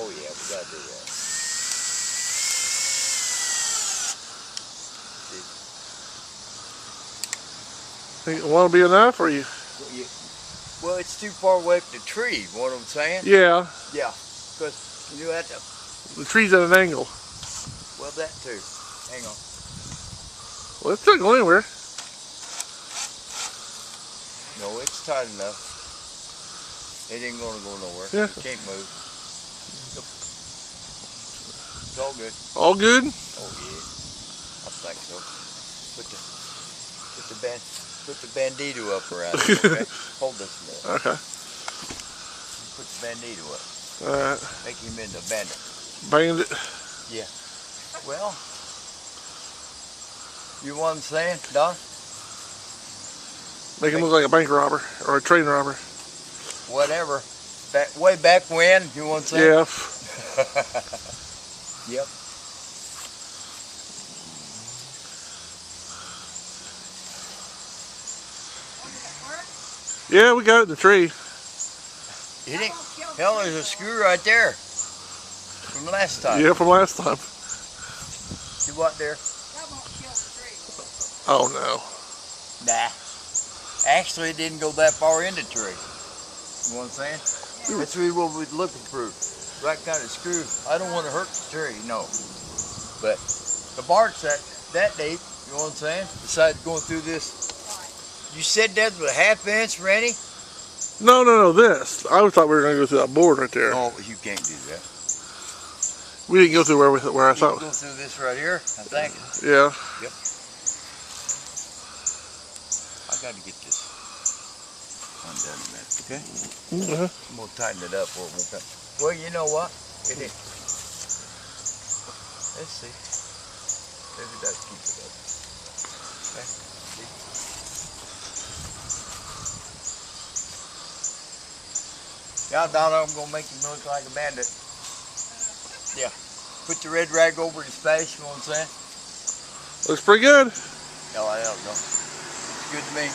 Oh yeah, we gotta do that. Think it want to be enough, or you? Well, it's too far away from the tree. You know what I'm saying? Yeah. Yeah. Because you have to. The tree's at an angle. Well, that too. Hang on. Well, it's not going anywhere. No, it's tight enough. It ain't gonna go nowhere. Yeah. It can't move. Nope. It's all good. All good? Oh yeah. I think so. Put the bandito up around it, okay? Hold this a minute. Okay. Put the bandito up. Alright. Make him into a bandit. Bandit? Yeah. Well, you know what I'm saying, Don? Make him look like a bank robber or a train robber. Whatever. Way back when, you know what I'm saying? Yeah. Yep. Yeah, we got it in the tree. It ain't. Hell, there's a screw right there. From last time. Yeah, from last time. You what there? That won't kill the tree. Oh no. Nah. Actually, it didn't go that far in the tree. You know what I'm saying? Yeah. That's really what we're looking for. Right kind of screw. I don't want to hurt the tree, no. But the bark's that deep, you know what I'm saying? Besides going through this. You said that was a ½ inch, Randy? No, this. I thought we were going to go through that board right there. Oh, you can't do that. We didn't go through where I thought. You go through this right here, I think. Yeah. Yep. I got to get this undone a minute, okay? I'm going to tighten it up or it won't come. Well, you know what? It is. Let's see. Maybe that keeps it up. Okay. See? Yeah, Donna, I'm going to make him look like a bandit. Yeah. Put the red rag over his face, you know what I'm saying? Looks pretty good. Oh, I don't know. It's good to me.